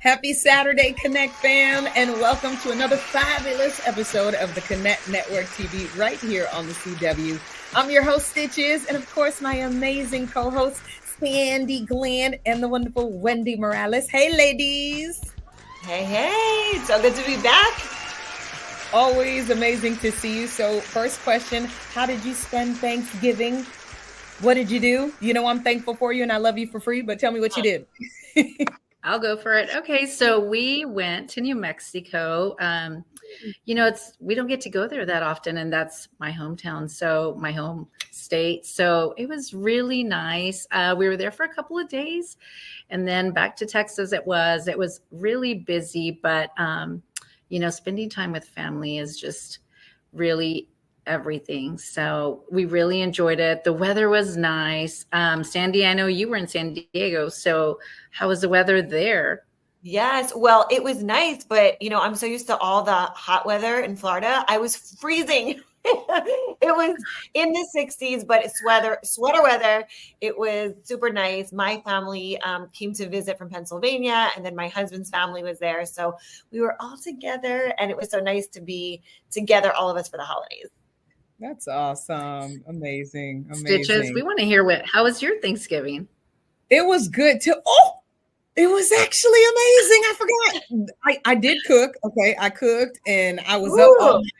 Happy Saturday, Connect fam, and welcome to another fabulous episode of the Connect Network TV right here on the CW. I'm your host, Stitches, and of course, my amazing co-hosts, Sandy Glenn and the wonderful Wendy Morales. Hey, ladies. Hey, so good to be back. Always amazing to see you. So first question, how did you spend Thanksgiving? What did you do? You know I'm thankful for you and I love you for free, but tell me what you did. I'll go for it. Okay, so we went to New Mexico. We don't get to go there that often, and that's my hometown, so my home state. So it was really nice. We were there for a couple of days, and then back to Texas. It was really busy, but spending time with family is just really everything. So we really enjoyed it. The weather was nice. Sandy, I know you were in San Diego. So how was the weather there? Yes, well, it was nice, but I'm so used to all the hot weather in Florida. I was freezing. It was in the 60s, but it's sweater weather. It was super nice. My family came to visit from Pennsylvania, and then my husband's family was there. So we were all together, and it was so nice to be together, all of us, for the holidays. That's awesome. Amazing. Stitches, we want to hear how was your Thanksgiving? It was good too. Oh, it was actually amazing. I forgot. I did cook. Okay. I cooked and I was up all night.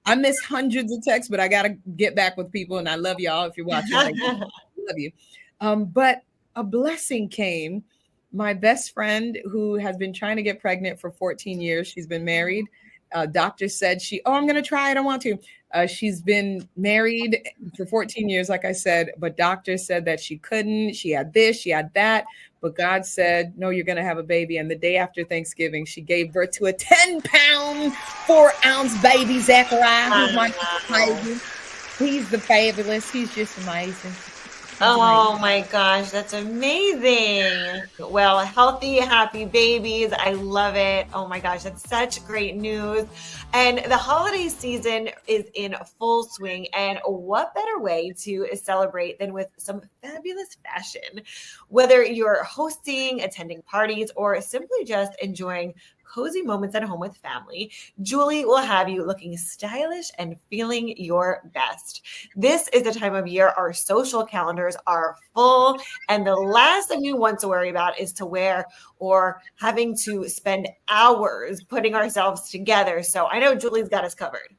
I missed hundreds of texts, but I got to get back with people. And I love y'all. If you're watching, I love you. But a blessing came. My best friend who has been trying to get pregnant for 14 years. She's been married. Doctor said I'm going to try. I don't want to. She's been married for 14 years, like I said, but doctor said that she couldn't. She had this, she had that. But God said, no, you're going to have a baby. And the day after Thanksgiving, she gave birth to a 10-pound, 4-ounce baby, Zachariah, who's my baby. He's the fabulous. He's just amazing. Oh my gosh, that's amazing. Well, healthy, happy babies. I love it. Oh my gosh, that's such great news. And the holiday season is in full swing. And what better way to celebrate than with some fabulous fashion? Whether you're hosting, attending parties, or simply just enjoying cozy moments at home with family, Julie will have you looking stylish and feeling your best. This is the time of year our social calendars are full, and the last thing we want to worry about is to wear or having to spend hours putting ourselves together. So I know Julie's got us covered.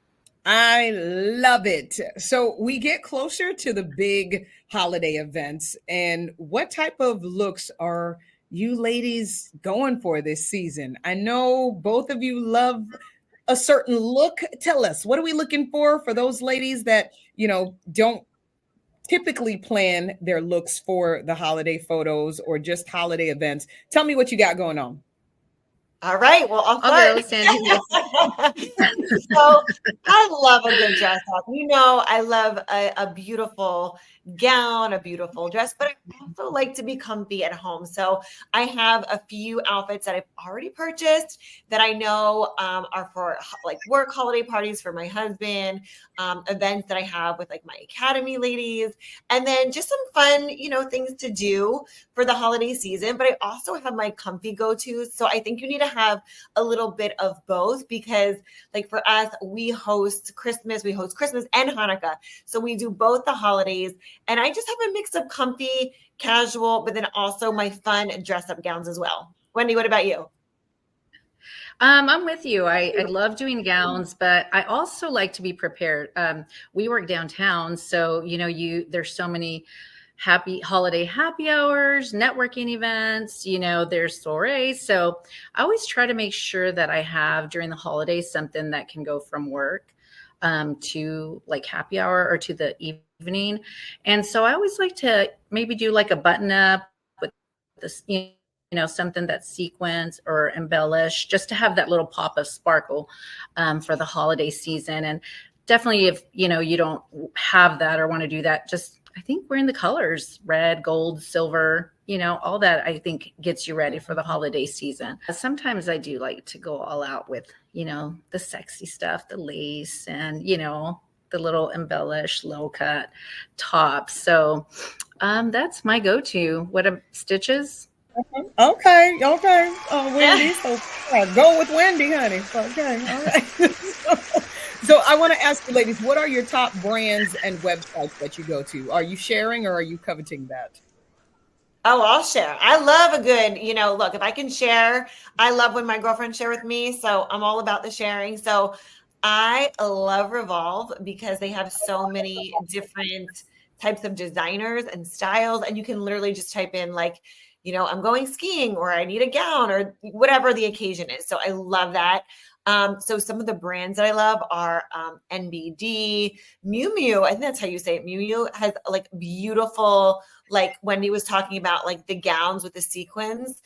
I love it. So we get closer to the big holiday events, and what type of looks are you ladies going for this season? I know both of you love a certain look. Tell us, what are we looking for those ladies that, don't typically plan their looks for the holiday photos or just holiday events? Tell me what you got going on. All right. Well, I'll start. Go, Sandy. So I love a good dress up. I love a beautiful gown, a beautiful dress, but I also like to be comfy at home. So I have a few outfits that I've already purchased that I know are for like work holiday parties for my husband, events that I have with like my academy ladies, and then just some fun, things to do for the holiday season. But I also have my comfy go-tos. So I think you need to have a little bit of both, because like for us, we host Christmas and Hanukkah. So we do both the holidays. And I just have a mix of comfy, casual, but then also my fun dress-up gowns as well. Wendy, what about you? I'm with you. I love doing gowns, but I also like to be prepared. We work downtown, so there's so many holiday happy hours, networking events, there's soirees. So I always try to make sure that I have during the holidays something that can go from work to like happy hour or to the evening. And so I always like to maybe do like a button up with this, something that's sequins or embellished, just to have that little pop of sparkle for the holiday season. And definitely if, you don't have that or want to do that, just I think wearing the colors, red, gold, silver, all that I think gets you ready for the holiday season. Sometimes I do like to go all out with, the sexy stuff, the lace and, the little embellished low cut tops. So that's my go-to. What Stitches? Okay. Wendy. So go with Wendy, honey. Okay. All right. So I want to ask you, ladies, what are your top brands and websites that you go to? Are you sharing or are you coveting that? Oh, I'll share. I love a good, look, if I can share, I love when my girlfriends share with me. So I'm all about the sharing. So I love Revolve because they have so many different types of designers and styles. And you can literally just type in, like, I'm going skiing or I need a gown or whatever the occasion is. So I love that. So some of the brands that I love are NBD, Miu Miu. I think that's how you say it. Miu Miu has like beautiful, like Wendy was talking about, like the gowns with the sequins,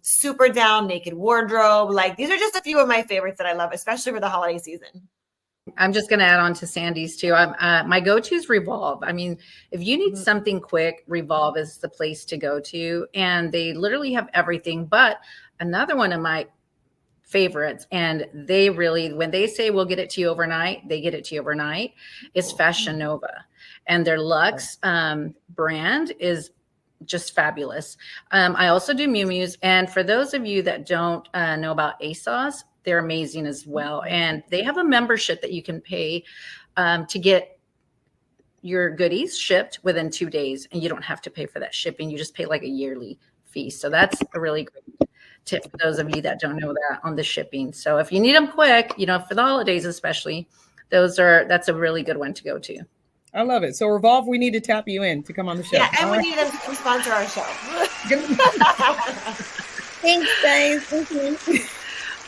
super down, naked wardrobe. Like these are just a few of my favorites that I love, especially for the holiday season. I'm just going to add on to Sandy's too. My go-to is Revolve. I mean, if you need something quick, Revolve is the place to go to. And they literally have everything. But another one of my favorites, and they really, when they say we'll get it to you overnight, they get it to you overnight, is Fashion Nova. And their Luxe brand is just fabulous. I also do Miu Miu's. And for those of you that don't know about ASOS, they're amazing as well. And they have a membership that you can pay to get your goodies shipped within 2 days. And you don't have to pay for that shipping. You just pay like a yearly fee. So that's a really great tip for those of you that don't know that on the shipping. So if you need them quick, for the holidays especially, that's a really good one to go to. I love it. So Revolve, we need to tap you in to come on the show. Yeah, and we need them to sponsor our show. Thanks, guys. Thank you.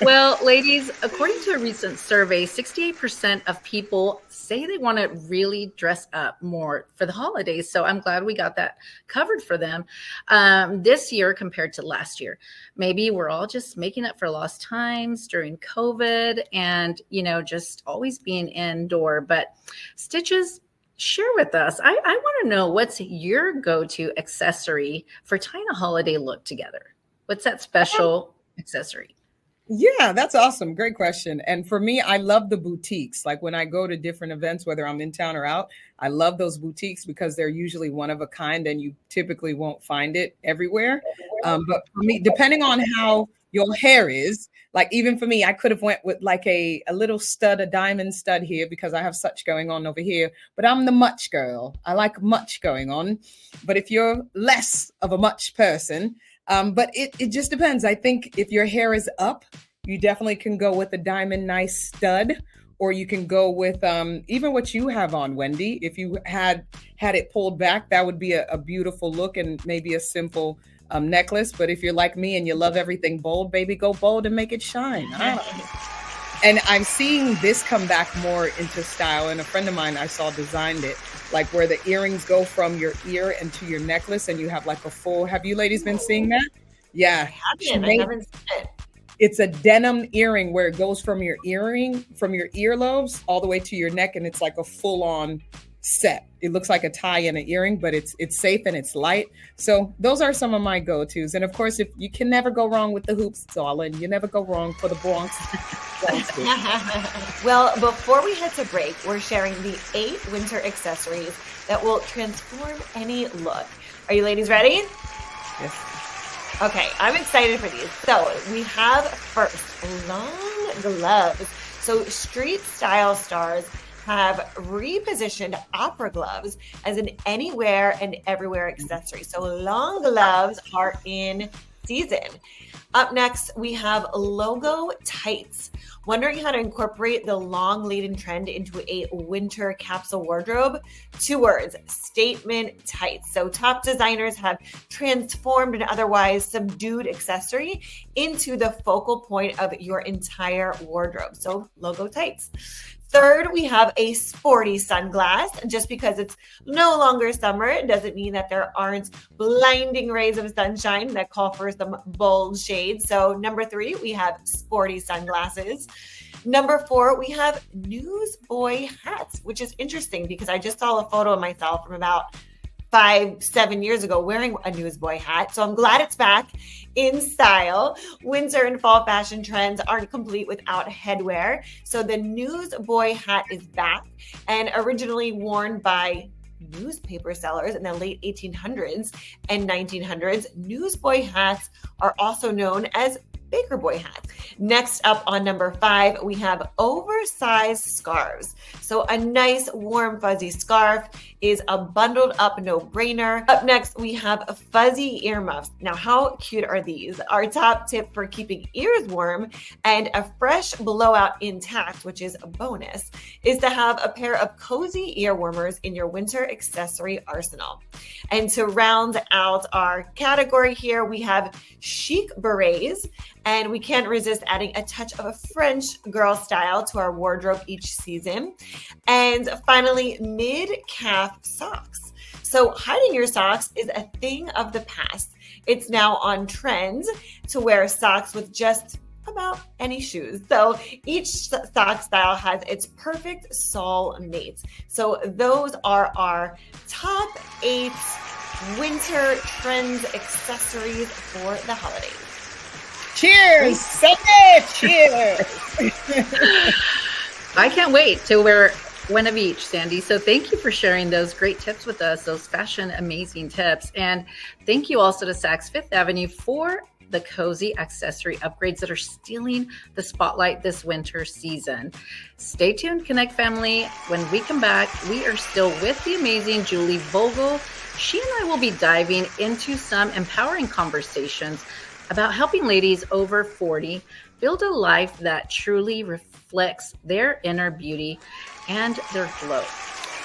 Well, ladies, according to a recent survey, 68% of people say they want to really dress up more for the holidays. So I'm glad we got that covered for them this year compared to last year. Maybe we're all just making up for lost times during COVID and, just always being indoor. But Stitches, share with us. I want to know, what's your go-to accessory for tying a holiday look together? What's that special accessory? Yeah, that's awesome. Great question. And for me, I love the boutiques. Like when I go to different events, whether I'm in town or out, I love those boutiques because they're usually one of a kind and you typically won't find it everywhere. But for me, depending on how your hair is, like even for me, I could have went with like a little stud, a diamond stud here because I have such going on over here. But I'm the much girl. I like much going on. But if you're less of a much person, but it just depends. I think if your hair is up, you definitely can go with a diamond nice stud, or you can go with even what you have on, Wendy. If you had it pulled back, that would be a beautiful look and maybe a simple necklace. But if you're like me and you love everything bold, baby, go bold and make it shine. And I'm seeing this come back more into style. And a friend of mine I saw designed it, like where the earrings go from your ear into your necklace and you have like a full, have you ladies been seeing that? Yeah. I haven't seen it. It's a denim earring where it goes from your earlobes all the way to your neck. And it's like a full on set. It looks like a tie and an earring, but it's safe and it's light. So those are some of my go-tos. And of course, if you can never go wrong with the hoops, darling, you never go wrong for the Bronx. Well, before we head to break, we're sharing the 8 winter accessories that will transform any look. Are you ladies ready? Yes. Okay, I'm excited for these. So we have first long gloves. So street style stars have repositioned opera gloves as an anywhere and everywhere accessory. So long gloves are in season. Up next, we have logo tights. Wondering how to incorporate the long laden trend into a winter capsule wardrobe? 2 words, statement tights. So top designers have transformed an otherwise subdued accessory into the focal point of your entire wardrobe. So logo tights. Third, we have a sporty sunglass. Just because it's no longer summer, it doesn't mean that there aren't blinding rays of sunshine that call for some bold shades. So number 3, we have sporty sunglasses. Number 4, we have newsboy hats, which is interesting because I just saw a photo of myself from about 5-7 years ago wearing a newsboy hat. So I'm glad it's back in style. Winter and fall fashion trends aren't complete without headwear. So the newsboy hat is back and originally worn by newspaper sellers in the late 1800s and 1900s. Newsboy hats are also known as Baker Boy hats. Next up on number 5, we have oversized scarves. So a nice warm fuzzy scarf is a bundled up no-brainer. Up next, we have fuzzy earmuffs. Now, how cute are these? Our top tip for keeping ears warm and a fresh blowout intact, which is a bonus, is to have a pair of cozy ear warmers in your winter accessory arsenal. And to round out our category here, we have chic berets, and we can't resist adding a touch of a French girl style to our wardrobe each season. And finally, mid-calf socks. So hiding your socks is a thing of the past. It's now on trend to wear socks with just about any shoes. So each sock style has its perfect sole mates. So those are our top 8 winter trends accessories for the holidays. Cheers! Sunday! Cheers! I can't wait to wear one of each, Sandy. So thank you for sharing those great tips with us, those fashion amazing tips. And thank you also to Saks Fifth Avenue for the cozy accessory upgrades that are stealing the spotlight this winter season. Stay tuned, Connect family. When we come back, we are still with the amazing Julie Vogel. She and I will be diving into some empowering conversations about helping ladies over 40 build a life that truly reflects their inner beauty and their glow.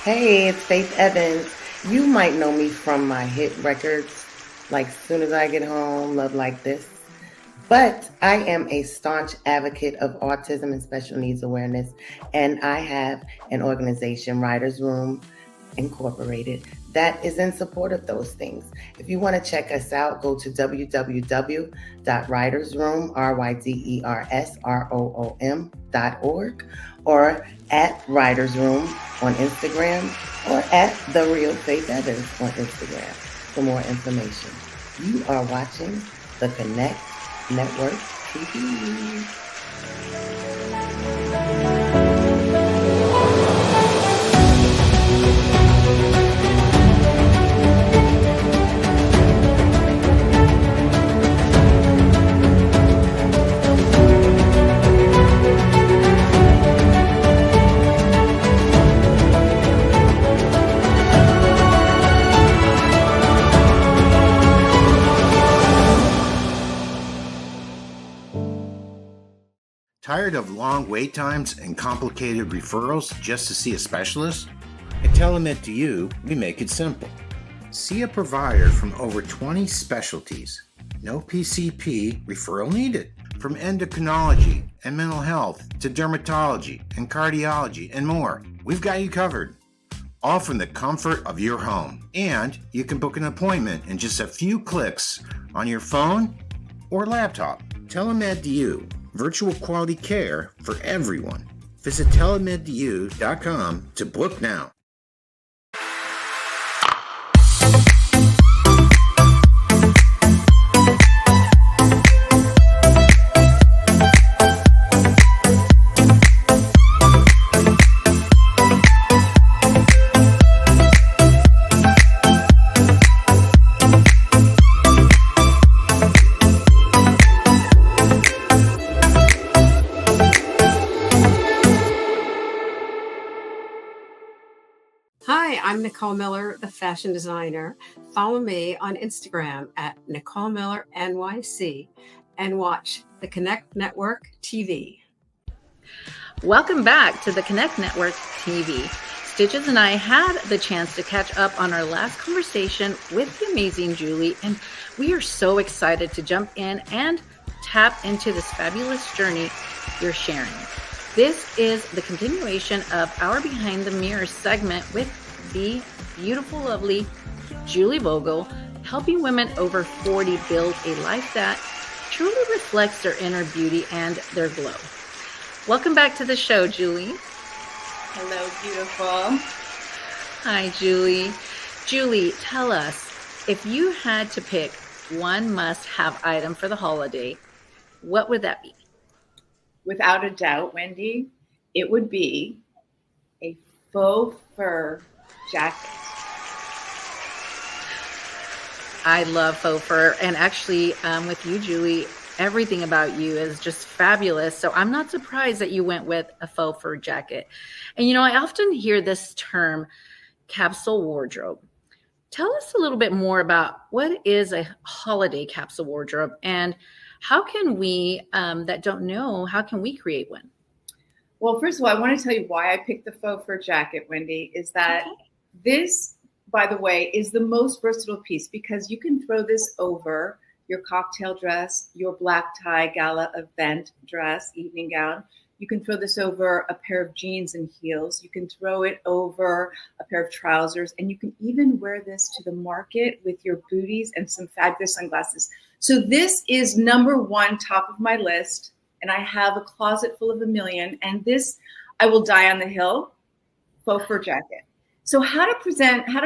Hey, it's Faith Evans. You might know me from my hit records, like Soon as I Get Home, Love Like This. But I am a staunch advocate of autism and special needs awareness, and I have an organization, Writers Room Incorporated, that is in support of those things. If you want to check us out, go to www.writersroom.org or at Writers Room on Instagram or at The Real Faith Evans on Instagram for more information. You are watching the Connect Network TV. Tired of long wait times and complicated referrals just to see a specialist? At TeleMed2U, we make it simple. See a provider from over 20 specialties. No PCP referral needed. From endocrinology and mental health to dermatology and cardiology and more, we've got you covered. All from the comfort of your home. And you can book an appointment in just a few clicks on your phone or laptop. TeleMed2U. Virtual quality care for everyone. Visit telemed2u.com to book now. Hi, I'm Nicole Miller, the fashion designer. Follow me on Instagram at Nicole Miller NYC and watch the Connect Network TV. Welcome back to the Connect Network TV. Stitches and I had the chance to catch up on our last conversation with the amazing Julie, and we are so excited to jump in and tap into this fabulous journey you're sharing. This is the continuation of our Behind the Mirror segment with the beautiful, lovely Julie Vogel, helping women over 40 build a life that truly reflects their inner beauty and their glow. Welcome back to the show, Julie. Hello, beautiful. Hi, Julie. Julie, tell us, if you had to pick one must-have item for the holiday, what would that be? Without a doubt, Wendy, it would be a faux fur jacket. I love faux fur. And actually, with you, Julie, everything about you is just fabulous. So I'm not surprised that you went with a faux fur jacket. And, I often hear this term, capsule wardrobe. Tell us a little bit more about what is a holiday capsule wardrobe, and how can we, that don't know, how can we create one? Well, first of all, I want to tell you why I picked the faux fur jacket, Wendy, is that this, by the way, is the most versatile piece because you can throw this over your cocktail dress, your black tie gala event dress, evening gown. You can throw this over a pair of jeans and heels. You can throw it over a pair of trousers, and you can even wear this to the market with your booties and some fabulous sunglasses. So this is number one, top of my list, and I have a closet full of a million, and this, I will die on the hill, faux fur jacket. So how to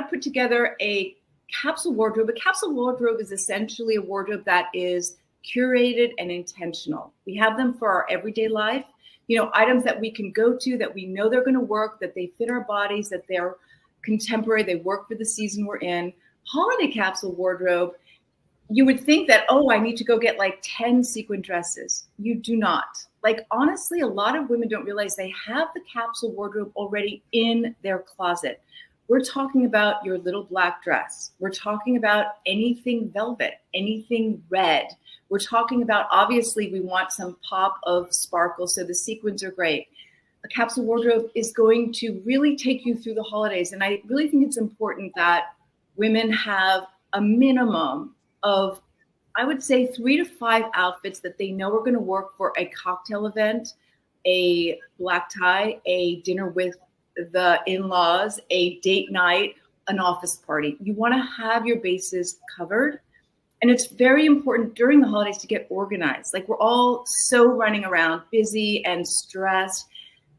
put together a capsule wardrobe. A capsule wardrobe is essentially a wardrobe that is curated and intentional. We have them for our everyday life. Items that we can go to, that we know they're going to work, that they fit our bodies, that they're contemporary, they work for the season we're in. Holiday capsule wardrobe, you would think that, I need to go get like 10 sequin dresses. You do not. Like, honestly, a lot of women don't realize they have the capsule wardrobe already in their closet. We're talking about your little black dress. We're talking about anything velvet, anything red. We're talking about, obviously, we want some pop of sparkle, so the sequins are great. A capsule wardrobe is going to really take you through the holidays. And I really think it's important that women have a minimum of, I would say, 3 to 5 outfits that they know are going to work for a cocktail event, a black tie, a dinner with the in-laws, a date night, an office party. You want to have your bases covered. And it's very important during the holidays to get organized. Like, we're all so running around, busy and stressed.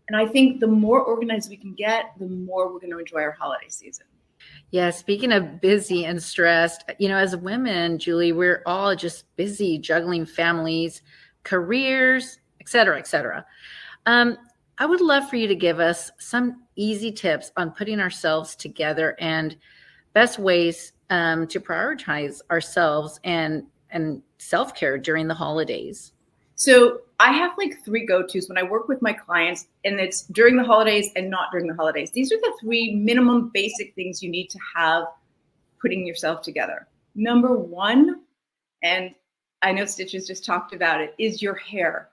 And I think the more organized we can get, the more we're going to enjoy our holiday season. Yeah, speaking of busy and stressed, as women, Julie, we're all just busy juggling families, careers, et cetera, et cetera. I would love for you to give us some easy tips on putting ourselves together and best ways to prioritize ourselves and self-care during the holidays. So I have like 3 go-tos when I work with my clients, and it's during the holidays and not during the holidays. These are the 3 minimum basic things you need to have putting yourself together. Number 1, and I know Stitches just talked about it, is your hair.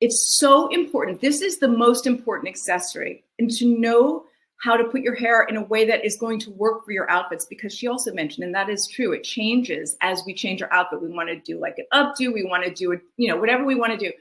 It's so important. This is the most important accessory, and to know how to put your hair in a way that is going to work for your outfits, because she also mentioned, and that is true, it changes as we change our outfit. We want to do like an updo, we want to do it, whatever we want to do.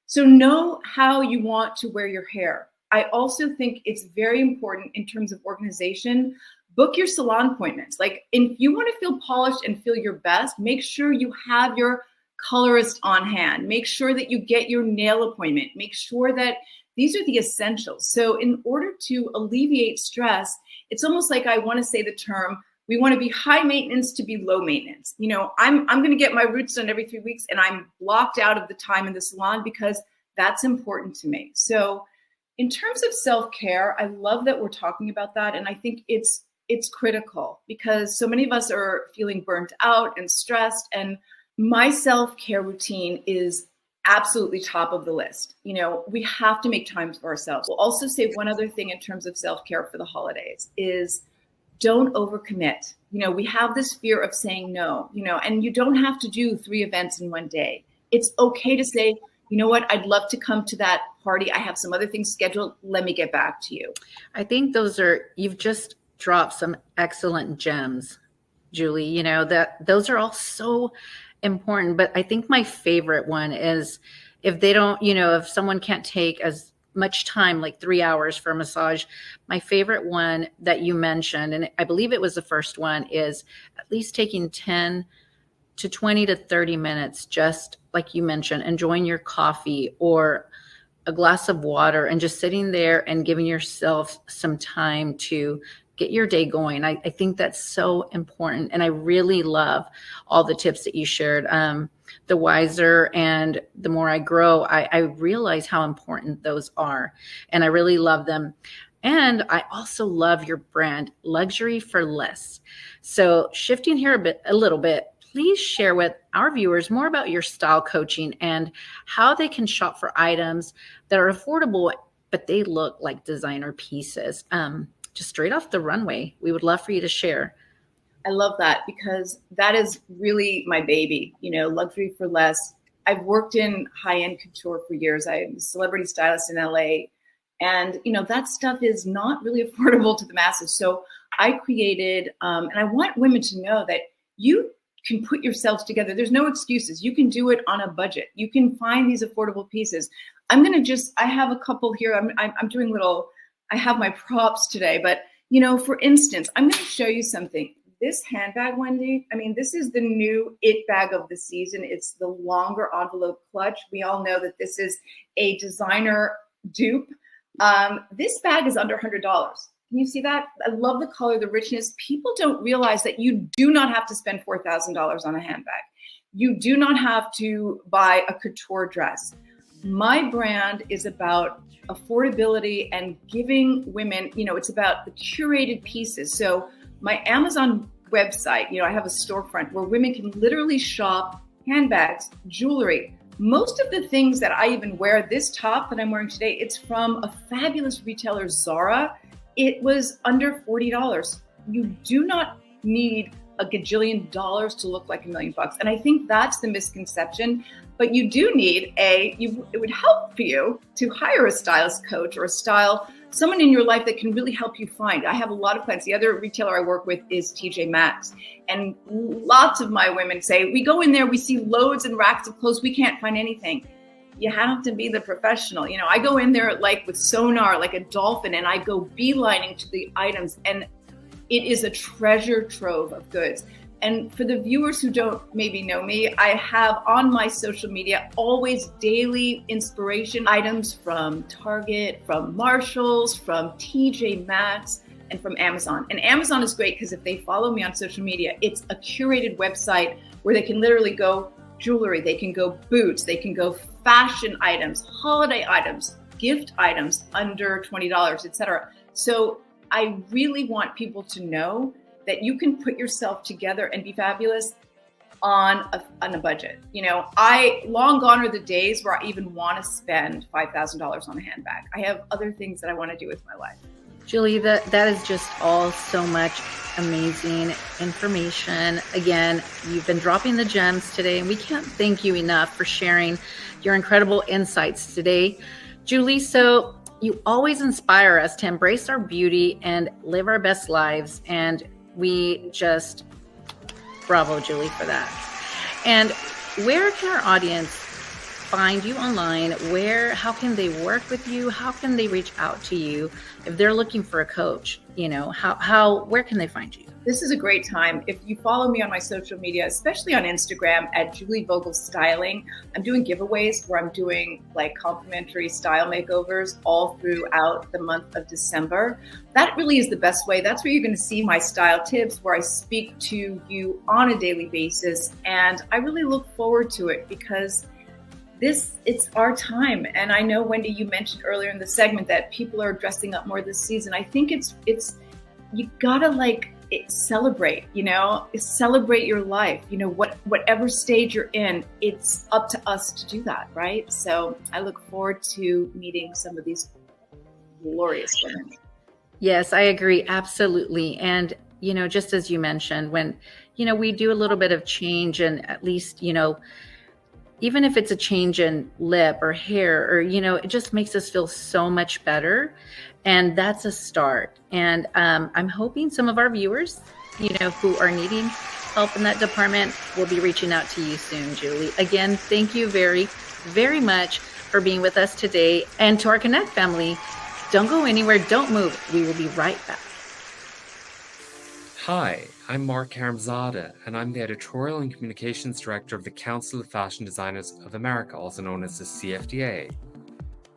So know how you want to wear your hair. I also think it's very important in terms of organization. Book your salon appointments. Like, if you want to feel polished and feel your best, make sure you have your colorist on hand. Make sure that you get your nail appointment. Make sure that these are the essentials. So in order to alleviate stress, it's almost like I want to say the term, we want to be high maintenance to be low maintenance. I'm going to get my roots done every 3 weeks, and I'm blocked out of the time in the salon because that's important to me. So in terms of self-care, I love that we're talking about that. And I think it's critical because so many of us are feeling burnt out and stressed, and my self-care routine is absolutely top of the list. We have to make time for ourselves. We'll also say one other thing in terms of self-care for the holidays is don't overcommit. We have this fear of saying no, and you don't have to do 3 events in one day. It's okay to say, you know what, I'd love to come to that party. I have some other things scheduled. Let me get back to you. I think you've just dropped some excellent gems, Julie, that those are all so important. But I think my favorite one is if they don't, if someone can't take as much time, like 3 hours for a massage, my favorite one that you mentioned, and I believe it was the first one, is at least taking 10 to 20 to 30 minutes, just like you mentioned, enjoying your coffee or a glass of water and just sitting there and giving yourself some time to get your day going. I think that's so important. And I really love all the tips that you shared. The wiser and the more I grow, I realize how important those are. And I really love them. And I also love your brand, Luxury for Less. So shifting here a little bit, please share with our viewers more about your style coaching and how they can shop for items that are affordable, but they look like designer pieces. Just straight off the runway. We would love for you to share. I love that because that is really my baby, luxury for less. I've worked in high-end couture for years. I'm a celebrity stylist in LA. And, that stuff is not really affordable to the masses. So I created, and I want women to know that you can put yourselves together. There's no excuses. You can do it on a budget. You can find these affordable pieces. I have a couple here. I'm doing I have my props today, but, for instance, I'm going to show you something. This handbag, Wendy, this is the new it bag of the season. It's the longer envelope clutch. We all know that this is a designer dupe. This bag is under $100. Can you see that? I love the color, the richness. People don't realize that you do not have to spend $4,000 on a handbag. You do not have to buy a couture dress. My brand is about affordability and giving women, it's about the curated pieces. So my Amazon website, I have a storefront where women can literally shop handbags, jewelry. Most of the things that I even wear, this top that I'm wearing today, it's from a fabulous retailer, Zara. It was under $40. You do not need a gajillion dollars to look like $1 million. And I think that's the misconception. But you do need it would help for you to hire a stylist coach or someone in your life that can really help you find. I have a lot of clients. The other retailer I work with is TJ Maxx. And lots of my women say, we go in there, we see loads and racks of clothes, we can't find anything. You have to be the professional. I go in there like with sonar, like a dolphin, and I go beelining to the items. And it is a treasure trove of goods. And for the viewers who don't maybe know me, I have on my social media always daily inspiration items from Target, from Marshalls, from TJ Maxx, and from Amazon. And Amazon is great because if they follow me on social media, it's a curated website where they can literally go jewelry, they can go boots, they can go fashion items, holiday items, gift items under $20, etc. So I really want people to know that you can put yourself together and be fabulous on a budget. Long gone are the days where I even want to spend $5,000 on a handbag. I have other things that I want to do with my life. Julie, that is just all so much amazing information. Again, you've been dropping the gems today, and we can't thank you enough for sharing your incredible insights today, Julie. So you always inspire us to embrace our beauty and live our best lives. And we just, bravo, Julie, for that. And where can our audience find you online? How can they work with you? How can they reach out to you if they're looking for a coach? Where can they find you? This is a great time. If you follow me on my social media, especially on Instagram at Julie Vogel Styling, I'm doing giveaways where I'm doing like complimentary style makeovers all throughout the month of December. That really is the best way. That's where you're going to see my style tips, where I speak to you on a daily basis. And I really look forward to it because it's our time. And I know, Wendy, you mentioned earlier in the segment that people are dressing up more this season. I think it's you gotta celebrate, celebrate your life, whatever stage you're in, it's up to us to do that. Right. So I look forward to meeting some of these glorious women. Yes, I agree. Absolutely. And, just as you mentioned, when, we do a little bit of change, and at least, even if it's a change in lip or hair, or, it just makes us feel so much better. And that's a start. And I'm hoping some of our viewers, who are needing help in that department will be reaching out to you soon, Julie. Again, thank you very, very much for being with us today. And to our Connect family, don't go anywhere. Don't move. We will be right back. Hi, I'm Mark Karamzada, and I'm the Editorial and Communications Director of the Council of Fashion Designers of America, also known as the CFDA.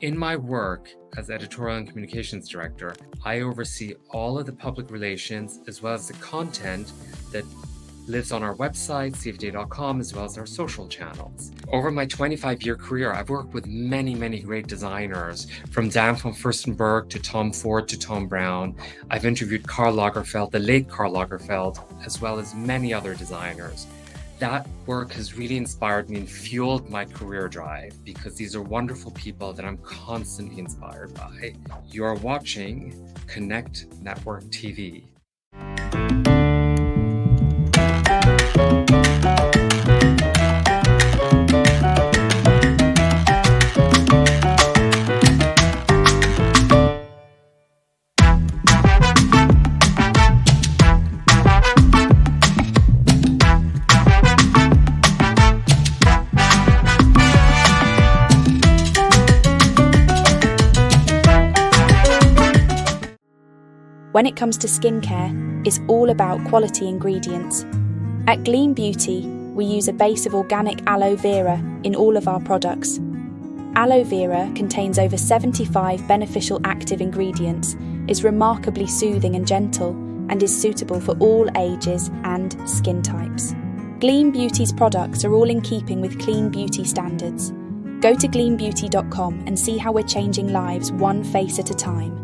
In my work as Editorial and Communications Director, I oversee all of the public relations as well as the content that lives on our website, cfda.com, as well as our social channels. Over my 25-year career, I've worked with many, many great designers, from Dan von Furstenberg to Tom Ford to Tom Brown. I've interviewed Karl Lagerfeld, the late Karl Lagerfeld, as well as many other designers. That work has really inspired me and fueled my career drive, because these are wonderful people that I'm constantly inspired by. You are watching Connect Network TV. When it comes to skincare, it's all about quality ingredients. At Gleam Beauty, we use a base of organic aloe vera in all of our products. Aloe vera contains over 75 beneficial active ingredients, is remarkably soothing and gentle, and is suitable for all ages and skin types. Gleam Beauty's products are all in keeping with clean beauty standards. Go to gleambeauty.com and see how we're changing lives one face at a time.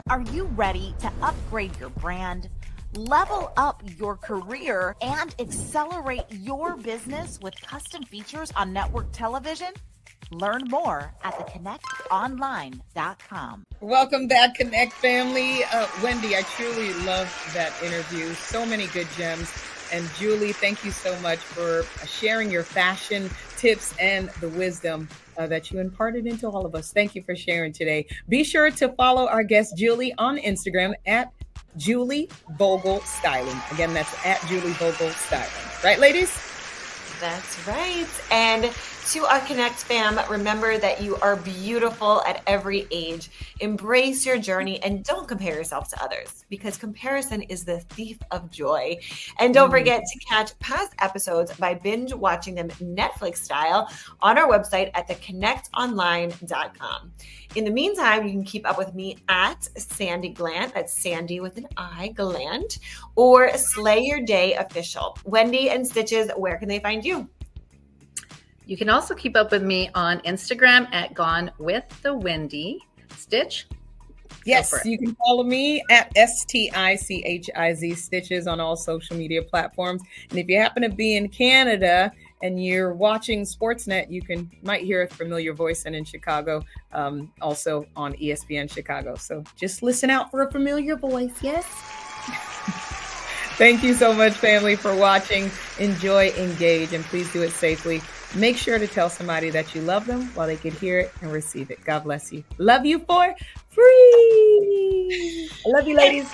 Are you ready to upgrade your brand, level up your career, and accelerate your business with custom features on network television? Learn more at theconnectonline.com. Welcome back, Connect family. Wendy, I truly loved that interview. So many good gems. And Julie, thank you so much for sharing your fashion tips and the wisdom that you imparted into all of us. Thank you for sharing today. Be sure to follow our guest Julie on Instagram at Julie Vogel Styling. Again, that's at Julie Vogel Styling. Right, ladies? That's right. And to our Connect fam, remember that you are beautiful at every age. Embrace your journey and don't compare yourself to others, because comparison is the thief of joy. And don't forget to catch past episodes by binge watching them Netflix style on our website at theconnectonline.com. In the meantime, you can keep up with me at Sandy Glant, that's Sandy with an I, Glant, or Slay Your Day Official. Wendy and Stitches, where can they find you? You can also keep up with me on Instagram at Gone with the Wendy. Stitch? Yes, you can follow me at STICHIZ Stitches on all social media platforms. And if you happen to be in Canada and you're watching Sportsnet, you might hear a familiar voice, and in Chicago, also on ESPN Chicago. So just listen out for a familiar voice, yes? Thank you so much, family, for watching. Enjoy, engage, and please do it safely. Make sure to tell somebody that you love them while they can hear it and receive it. God bless you. Love you for free. I love you, ladies.